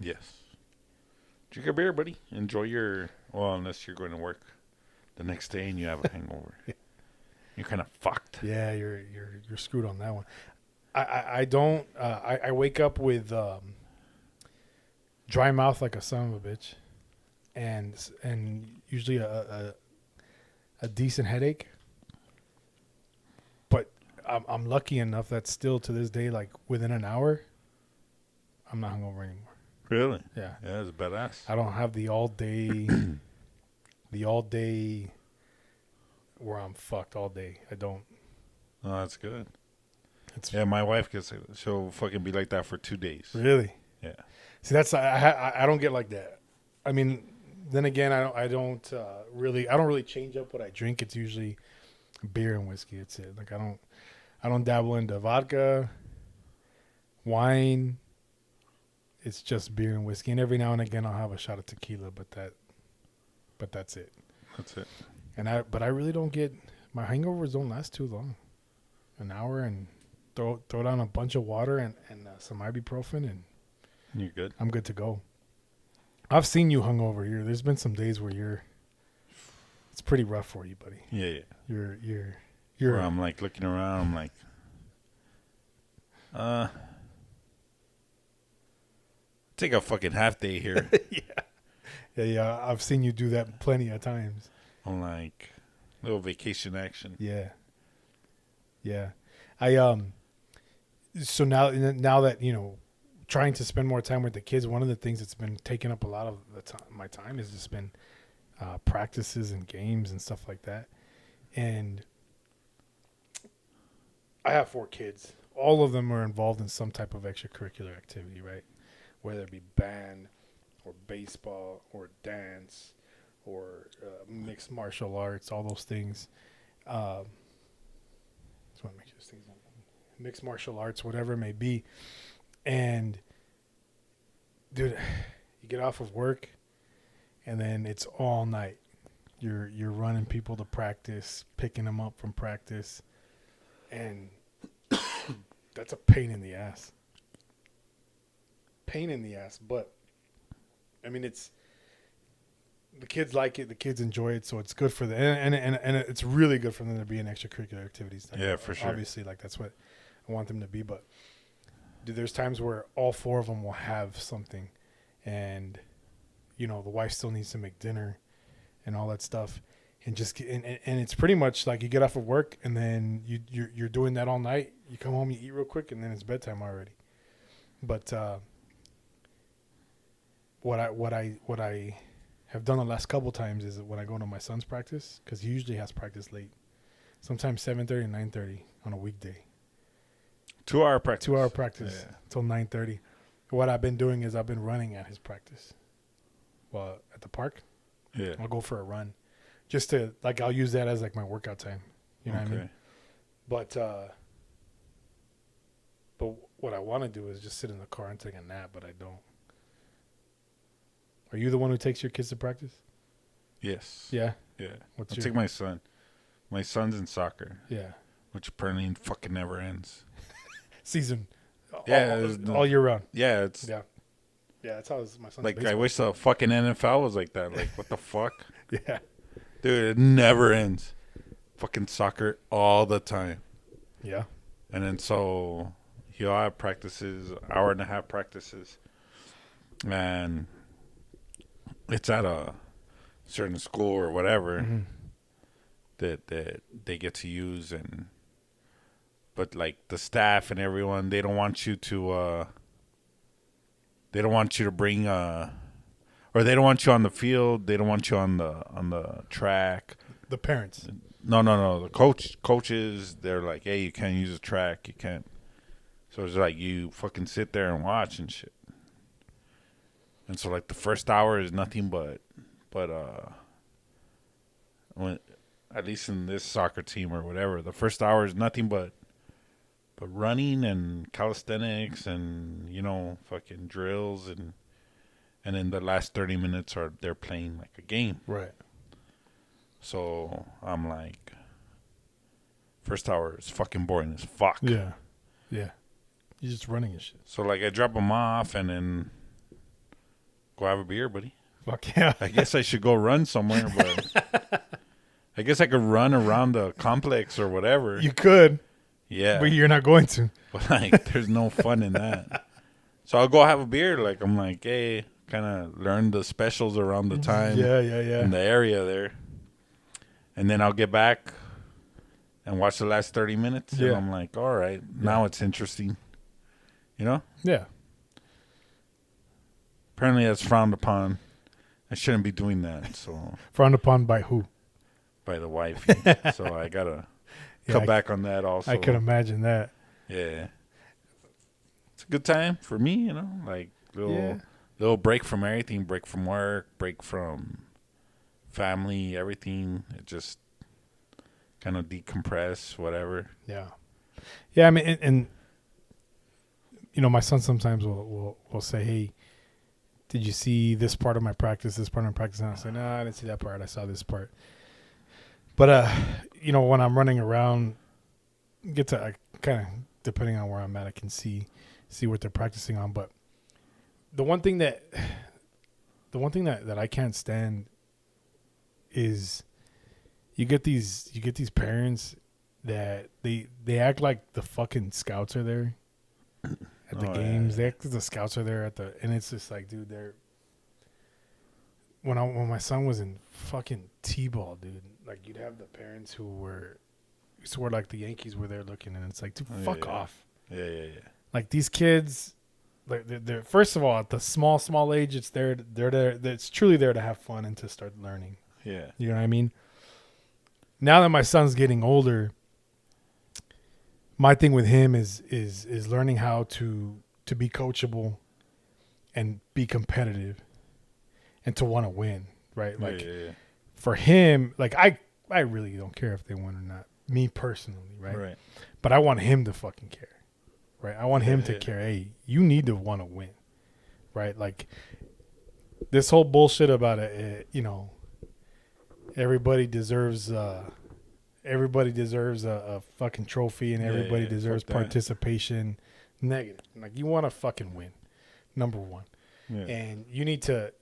Yes. Drink a beer, buddy. Enjoy unless you're going to work the next day and you have a hangover. You're kind of fucked. Yeah, you're screwed on that one. I don't. I wake up with dry mouth like a son of a bitch, and usually a decent headache. But I'm lucky enough that still to this day, within an hour, I'm not hungover anymore. Really? Yeah. Yeah, it's badass. I don't have the all day where I'm fucked all day. I don't. Oh, that's good. My wife she'll fucking be like that for 2 days. Really? Yeah. See, that's I don't get like that. I mean, then again, I don't really change up what I drink. It's usually beer and whiskey. That's it. I don't dabble into vodka, wine. It's just beer and whiskey, and every now and again I'll have a shot of tequila, but that's it. That's it. But I really don't get my hangovers don't last too long. An hour and throw down a bunch of water and some ibuprofen and you're good. I'm good to go. I've seen you hungover here. There's been some days where it's pretty rough for you, buddy. Yeah. You're where I'm looking around. I'm take a fucking half day here. Yeah. I've seen you do that plenty of times. I'm little vacation action. Yeah. I so now that trying to spend more time with the kids, one of the things that's been taking up a lot of my time has just been practices and games and stuff like that. And I have 4 kids. All of them are involved in some type of extracurricular activity, right? Whether it be band or baseball or dance or mixed martial arts, all those things. Just want to make sure this thing's not mixed martial arts, whatever it may be. And dude, you get off of work and then it's all night. You're running people to practice, picking them up from practice, and that's a pain in the ass. But I mean, it's the kids like it, the kids enjoy it, so it's good for them, and it's really good for them to be in extracurricular activities. Like, yeah, for sure. Obviously, like that's what I want them to be. But dude, there's times where all 4 of them will have something, and the wife still needs to make dinner and all that stuff, and it's pretty much like you get off of work and then you're doing that all night. You come home, you eat real quick, and then it's bedtime already. But what I have done the last couple times is that when I go to my son's practice, because he usually has practice late, sometimes 7:30 and 9:30 on a weekday. 2-hour practice. 2-hour practice till 9:30. What I've been doing is I've been running at his practice. Well, at the park. Yeah. I'll go for a run, just to I'll use that as my workout time. You know what I mean? But what I want to do is just sit in the car and take a nap, but I don't. Are you the one who takes your kids to practice? Yes. Yeah. Yeah. I'll take my son. My son's in soccer. Yeah. Which apparently fucking never ends. Season. Yeah. All year round. Yeah. It's. Yeah. Yeah, that's how my son's like, baseball. I wish the fucking NFL was like that. Like, what the fuck? Yeah. Dude, it never ends. Fucking soccer all the time. Yeah. And then so he'll have practices, 1.5 practices. And it's at a certain school or whatever that they get to use. But like the staff and everyone, they don't want you to bring or they don't want you on the field. They don't want you on the track. The parents. No. The coaches, they're like, hey, you can't use the track. You can't. So it's like you fucking sit there and watch and shit. And so like the first hour is nothing but when, at least in this soccer team or whatever, the first hour is nothing but running and calisthenics and fucking drills and then the last 30 minutes they're playing like a game. Right. So I'm like, first hour is fucking boring as fuck. Yeah. Yeah. You're just running and shit. So like I drop them off and then go have a beer, buddy. Fuck yeah. I guess I should go run somewhere, but I guess I could run around the complex or whatever. You could. Yeah. But you're not going to. But like, there's no fun in that. So I'll go have a beer. Like, I'm like, hey, kind of learn the specials around the time. Yeah. In the area there. And then I'll get back and watch the last 30 minutes. Yeah. And I'm like, all right, now it's interesting. Yeah. Apparently that's frowned upon. I shouldn't be doing that. So Frowned upon by who? by the wife. So I got to cut back on that also. I can imagine that. Yeah. It's a good time for me, like little break from everything, break from work, break from family, everything. It just kind of decompress, whatever. Yeah. Yeah, I mean, and my son sometimes will say, hey, did you see this part of my practice, this part of my practice? And I say, no, I didn't see that part. I saw this part. But, when I'm running around, I kind of, depending on where I'm at, I can see what they're practicing on. But the one thing that I can't stand is you get these parents that they act like the fucking scouts are there at the games. Yeah. They act like the scouts are there and it's just like, dude, when my son was in fucking T-ball, dude, like you'd have the parents who swore like the Yankees were there looking, and it's like, dude, fuck off. Yeah. Like these kids like they're first of all at the small age, it's it's truly there to have fun and to start learning. Yeah. You know what I mean? Now that my son's getting older, my thing with him is learning how to be coachable and be competitive and to want to win, right? Like for him, like I really don't care if they win or not, me personally, right? Right. But I want him to fucking care, right? I want him to care. Hey, you need to want to win, right? Like this whole bullshit about it, you know, everybody deserves a fucking trophy and everybody deserves participation. Negative. Like you want to fucking win, number one, and you need to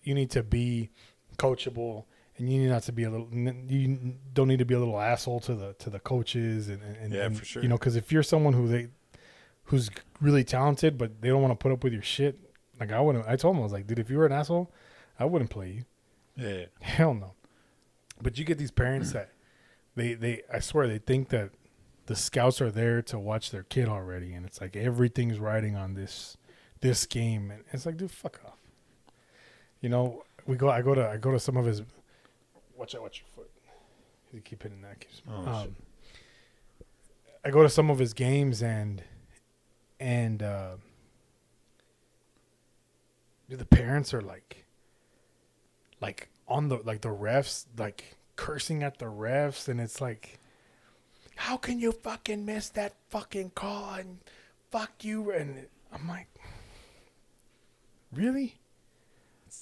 be coachable, and you need not to be you don't need to be a little asshole to the coaches and for sure. You know, because if you're someone who's really talented but they don't want to put up with your shit, like I told him, I was like, dude, if you were an asshole, I wouldn't play you. Yeah. Hell no. But you get these parents that they I swear they think that the scouts are there to watch their kid already, and it's like everything's riding on this game, and it's like, dude, fuck off. You know, I go to some of his. Watch your foot. You keep hitting that. I go to some of his games and dude, the parents are like on the refs, like cursing at the refs, and it's like, how can you fucking miss that fucking call and fuck you? And I'm like, really?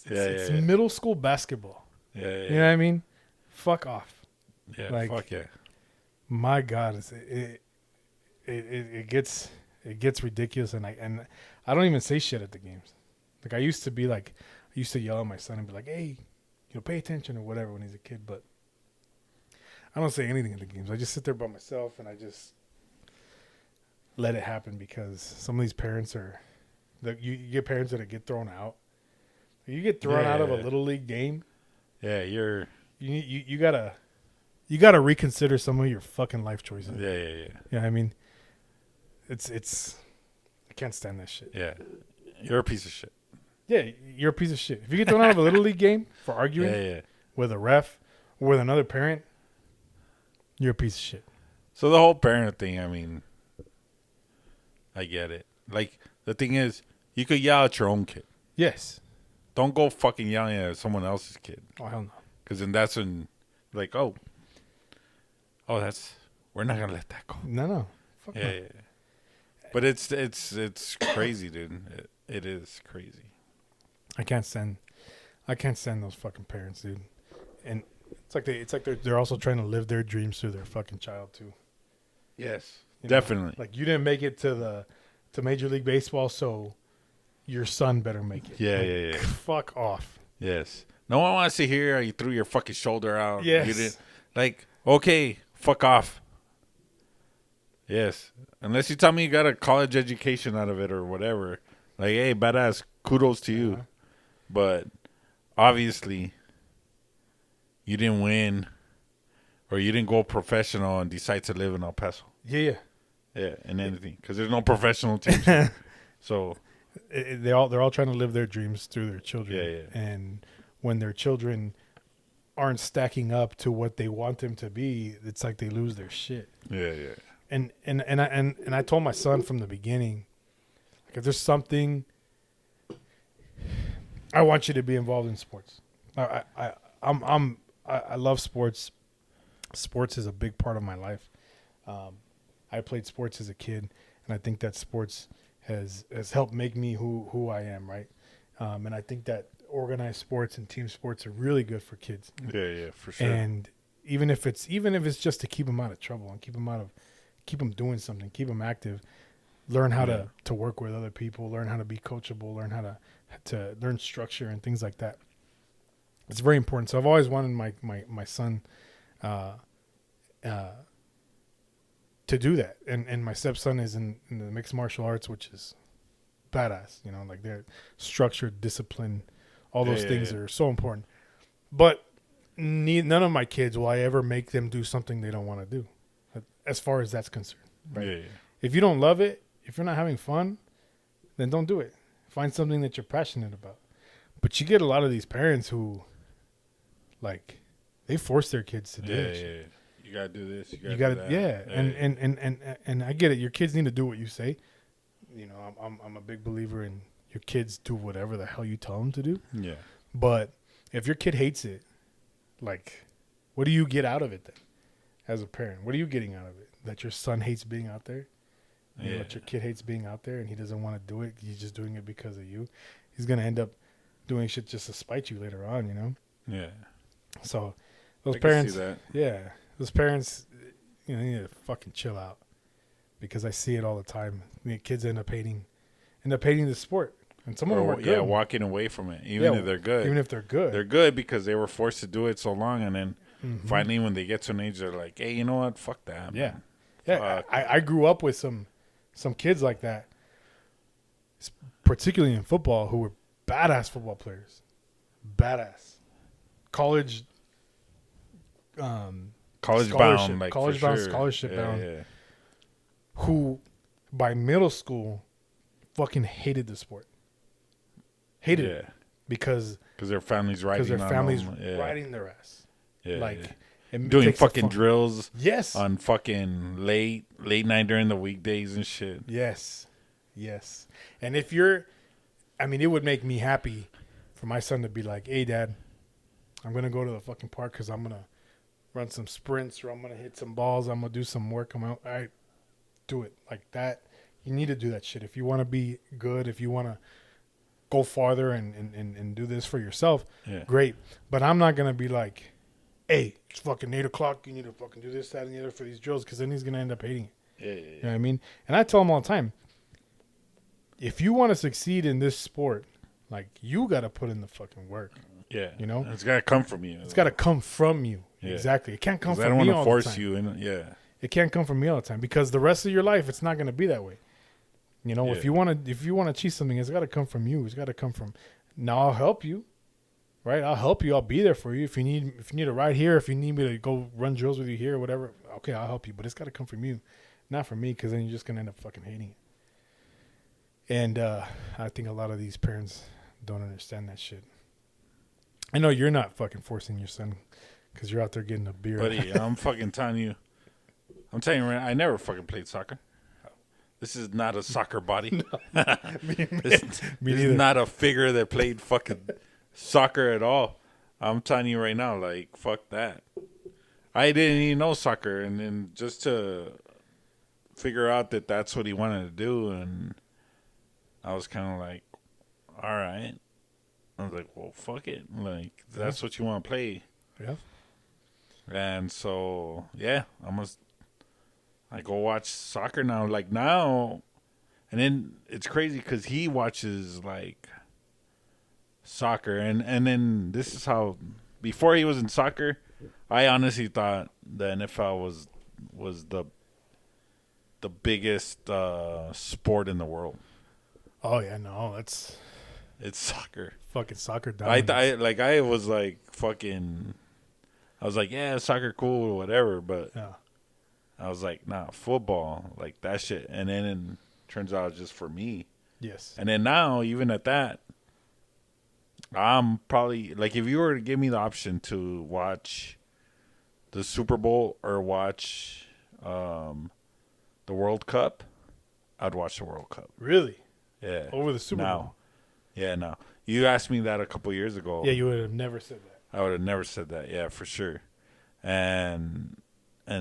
It's middle school basketball. Yeah. You know what I mean? Fuck off. Yeah. Like, Fuck yeah. My God, it gets ridiculous, and I don't even say shit at the games. Like I used to yell at my son and be like, hey, you know, pay attention or whatever when he's a kid, but I don't say anything at the games. I just sit there by myself and I just let it happen, because some of these parents you get parents that get thrown out. You get thrown out of a little league game. Yeah, you gotta reconsider some of your fucking life choices. Yeah. You know what I mean? It's I can't stand that shit. Yeah. You're a piece of shit. Yeah, you're a piece of shit. If you get thrown out of a little league game for arguing with a ref or with another parent, you're a piece of shit. So the whole parent thing, I mean, I get it. Like, the thing is, you could yell at your own kid. Yes. Don't go fucking yelling at someone else's kid. Oh, hell no. Because then that's when, like, we're not going to let that go. No. Fuck no. Yeah. But it's crazy, dude. It is crazy. I can't stand those fucking parents, dude. And it's like they're also trying to live their dreams through their fucking child too. Yes, you definitely. Know? Like, you didn't make it to Major League Baseball, so your son better make it. Yeah. Fuck off. Yes. No one wants to hear you threw your fucking shoulder out. Yes. You didn't, like, okay, fuck off. Yes. Unless you tell me you got a college education out of it or whatever. Like, hey, badass, kudos to you. Uh-huh. But obviously, you didn't win, or you didn't go professional and decide to live in El Paso. Yeah. Yeah, and anything. Because there's no professional teams. So they're all trying to live their dreams through their children. Yeah. And when their children aren't stacking up to what they want them to be, it's like they lose their shit. Yeah. And I told my son from the beginning, like, if there's something, I want you to be involved in sports. I love sports. Sports is a big part of my life. I played sports as a kid, and I think that sports has helped make me who I am, right? And I think that organized sports and team sports are really good for kids. Yeah, for sure. And even if it's just to keep them out of trouble and keep them doing something, keep them active, learn how to work with other people, learn how to be coachable, learn how to learn structure and things like that. It's very important. So I've always wanted my son to do that. And my stepson is in the mixed martial arts, which is badass. You know, like, they're structured, discipline, all those things are so important. But none of my kids will I ever make them do something they don't want to do, as far as that's concerned. Right? Yeah. If you don't love it, if you're not having fun, then don't do it. Find something that you're passionate about. But you get a lot of these parents who, like, they force their kids to do it. Yeah. You gotta do this. You gotta, do that. yeah. And I get it. Your kids need to do what you say. You know, I'm a big believer in your kids do whatever the hell you tell them to do. Yeah. But if your kid hates it, like, what do you get out of it then? As a parent, what are you getting out of it? That your son hates being out there? You know, that your kid hates being out there and he doesn't want to do it. He's just doing it because of you. He's going to end up doing shit just to spite you later on, you know? Yeah. So those I can parents, see that. yeah, those parents, you know, they need to fucking chill out because I see it all the time. I mean, kids end up hating the sport. And some of them are good. Yeah, walking away from it, even if they're good. Even if they're good. They're good because they were forced to do it so long. And then Mm-hmm. finally when they get to an age, they're like, hey, you know what? Fuck that. Yeah. Man. Yeah, I grew up with some kids like that, particularly in football, who were badass football players. Badass. College Bound. Like, college for bound, sure. scholarship bound. Yeah. Who, by middle school, fucking hated the sport. Hated it. Because their family's riding riding their ass. Yeah. Like, yeah. it Doing takes fucking drills. Yes. On fucking late night during the weekdays and shit. Yes. And if it would make me happy for my son to be like, hey, Dad, I'm going to go to the fucking park because I'm going to run some sprints or I'm going to hit some balls. I'm going to do some work. All right, do it like that. You need to do that shit. If you want to be good, if you want to go farther and do this for yourself, great. But I'm not going to be like, hey, it's fucking 8 o'clock. You need to fucking do this, that, and the other for these drills because then he's going to end up hating it. Yeah. You know what I mean? And I tell him all the time, if you want to succeed in this sport, like, you got to put in the fucking work. Yeah. You know? It's got to come from you. It's got to come from you. Yeah. Exactly. It can't come from me I don't all want to force the time. you in. Yeah. It can't come from me all the time because the rest of your life, it's not going to be that way. You know, if you want to achieve something, it's got to come from you. It's got to come from. Now I'll help you, right? I'll help you. I'll be there for you if you need a ride here. If you need me to go run drills with you here or whatever, okay, I'll help you. But it's got to come from you, not from me, because then you're just gonna end up fucking hating it. And I think a lot of these parents don't understand that shit. I know you're not fucking forcing your son because you're out there getting a beer. Buddy, I'm fucking telling you. I'm telling you right now, I never fucking played soccer. This is not a soccer body. No. This is not a figure that played fucking soccer at all. I'm telling you right now, like, fuck that. I didn't even know soccer, and then just to figure out that that's what he wanted to do, and I was kind of like, all right. I was like, well, fuck it. Like, that's what you want to play. Yeah. And so, yeah, I go watch soccer now. Like, now, and then it's crazy because he watches, like, soccer. And then this is how, before he was in soccer, I honestly thought the NFL was the biggest sport in the world. Oh, yeah, no, it's soccer. Fucking soccer dominance. I was like, yeah, soccer cool or whatever, but Yeah. I was like, nah, football, like that shit. And then it turns out it's just for me. Yes. And then now, even at that, I'm probably, like, if you were to give me the option to watch the Super Bowl or watch the World Cup, I'd watch the World Cup. Really? Yeah. Over the Super now. Bowl? Yeah, no. You asked me that a couple years ago. Yeah, you would have never said that. I would have never said that. Yeah, for sure. And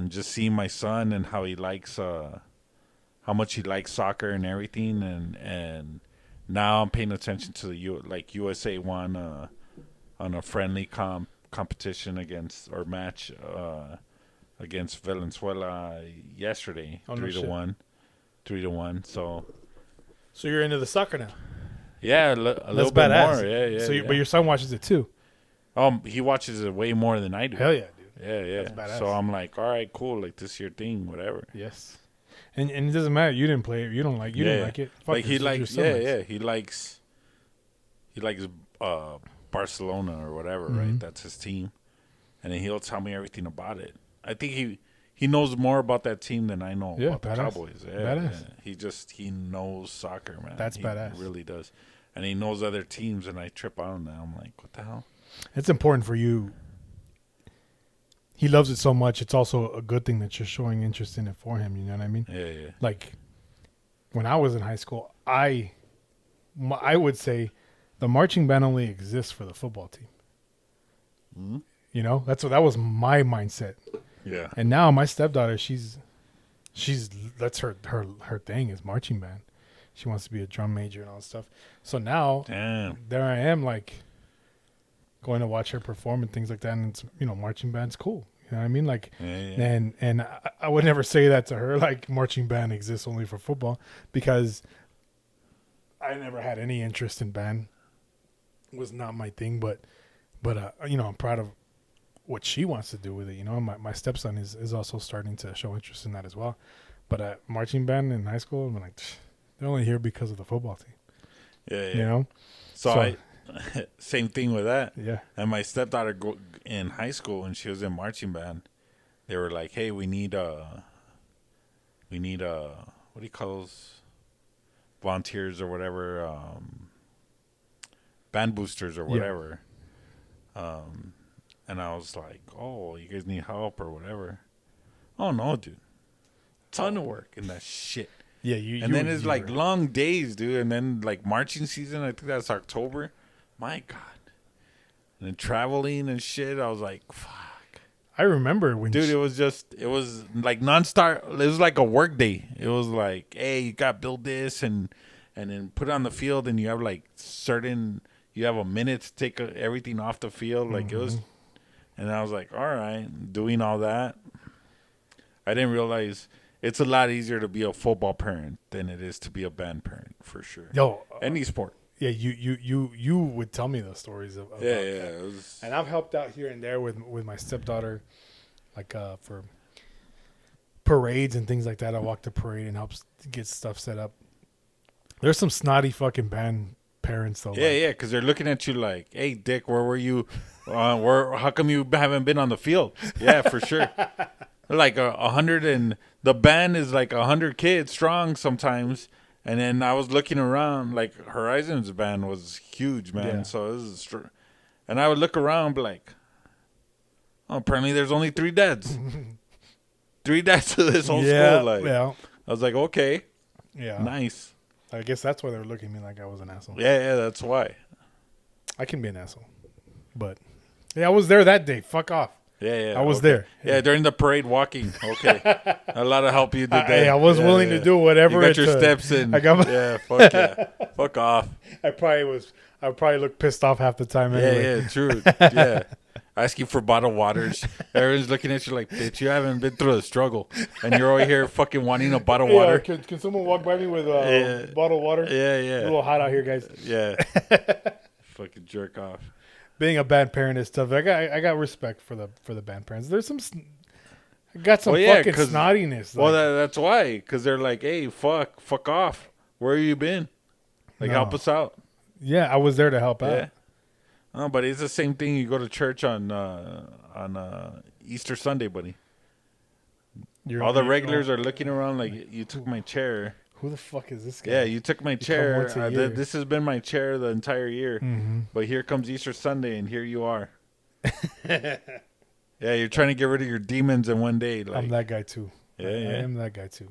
just seeing my son and how he likes, how much he likes soccer and everything, and now I'm paying attention to the USA won on a friendly competition match against Venezuela yesterday, 3-1, 3-1. So you're into the soccer now. Yeah, a little bit badass. more. Yeah. So, but your son watches it too. He watches it way more than I do. Hell yeah, dude. Yeah. That's badass. So I'm like, all right, cool. Like, this is your thing, whatever. Yes. And it doesn't matter. You didn't play it. You don't like. You didn't like it. Fuck like, it, he it's likes. your son Yeah. He likes Barcelona or whatever, right? That's his team, and then he'll tell me everything about it. I think he knows more about that team than I know about the Cowboys. Yeah, badass. Yeah. He knows soccer, man. That's he badass. Really does. and he knows other teams, and I trip out on that. I'm like, what the hell? It's important for you. He loves it so much. It's also a good thing that you're showing interest in it for him. You know what I mean? Yeah, yeah. Like when I was in high school, I would say the marching band only exists for the football team. Mm-hmm. You know, that was my mindset. Yeah. And now my stepdaughter, she's that's her thing is marching band. She wants to be a drum major and all that stuff. So now, Damn. there I am, like going to watch her perform and things like that. And it's, you know, marching band's cool. You know what I mean? Like, Yeah. and I would never say that to her. Like, marching band exists only for football, because I never had any interest in band. It was not my thing. But you know, I'm proud of what she wants to do with it. You know, my stepson is also starting to show interest in that as well. But marching band in high school, I'm like, they're only here because of the football team. Yeah, yeah. You know? So same thing with that. Yeah. And my stepdaughter in high school, when she was in marching band, they were like, "Hey, we need what do you call those volunteers or whatever, band boosters or whatever." And I was like, "Oh, you guys need help or whatever?" Oh no, dude, ton of work in that shit. Yeah, And then it's like long days, dude. And then like marching season, I think that's October. My God. And then traveling and shit, I was like, fuck. I remember when Dude, it was like nonstop. It was like a work day. It was like, hey, you got to build this and then put it on the field, and you have like you have a minute to take everything off the field. Like it was, and I was like, all right, doing all that. I didn't realize it's a lot easier to be a football parent than it is to be a band parent, for sure. Any sport. Yeah, you would tell me those stories about Yeah. that. It was, And I've helped out here and there with my stepdaughter, like for parades and things like that. I walk the parade and help get stuff set up. There's some snotty fucking band parents though. yeah, because they're looking at you like, hey, Dick, where were you? How come you haven't been on the field? Yeah, for sure. Like 100, and the band is like 100 kids strong sometimes. And then I was looking around, like Horizon's band was huge, man. Yeah. So this is and I would look around, be like, oh, apparently there's only 3 dads. 3 dads to this whole school. Like, yeah, I was like, okay, yeah. nice. I guess that's why they were looking at me like I was an asshole. Yeah, that's why. I can be an asshole, but yeah, I was there that day. Fuck off. Yeah. I was there. Yeah, during the parade walking. Okay. A lot of help you did there. Hey, I was willing to do whatever. You got your steps in. I got yeah, fuck yeah. Fuck off. I probably looked pissed off half the time anyway. Yeah, true. Yeah. Asking for bottled waters. Everyone's looking at you like, bitch, you haven't been through the struggle. And you're over here fucking wanting a bottled water. Can someone walk by me with a bottled water? Yeah. It's a little hot out here, guys. Yeah. Fucking jerk off. Being a band parent is tough. I got respect for the band parents. There's some I got some fucking snottiness. Well, that's why, because they're like, hey, fuck off. Where you been? Like, help us out. Yeah, I was there to help out. Yeah. Oh, but it's the same thing. You go to church on Easter Sunday, buddy. All the regulars are looking around like, you took my chair. Who the fuck is this guy? Yeah, you took my chair. once a year. This has been my chair the entire year. Mm-hmm. But here comes Easter Sunday, and here you are. Yeah, you're trying to get rid of your demons in one day. Like, I'm that guy too. Yeah, I yeah. am that guy too.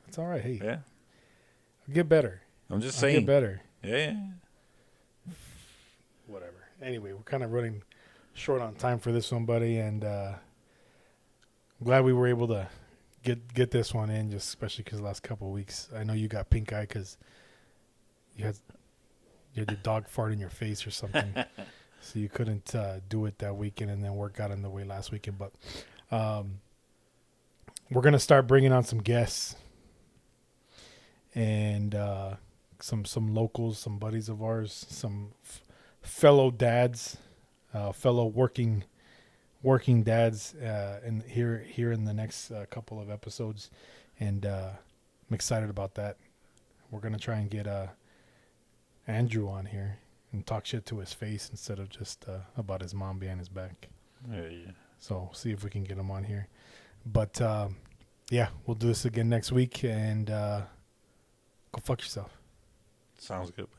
It's all right. Hey, Yeah, I'll get better. I'm just I'll saying. get better. Yeah. Whatever. Anyway, we're kind of running short on time for this one, buddy, and glad we were able to get this one in, just especially because the last couple of weeks. I know you got pink eye because you had your dog fart in your face or something, so you couldn't do it that weekend, and then work got in the way last weekend. But we're gonna start bringing on some guests and some locals, some buddies of ours, some fellow dads, fellow working dads, and here in the next couple of episodes, and I'm excited about that. We're gonna try and get Andrew on here and talk shit to his face instead of just about his mom behind his back. Yeah. So see if we can get him on here. But yeah, we'll do this again next week, and go fuck yourself. Sounds good, buddy.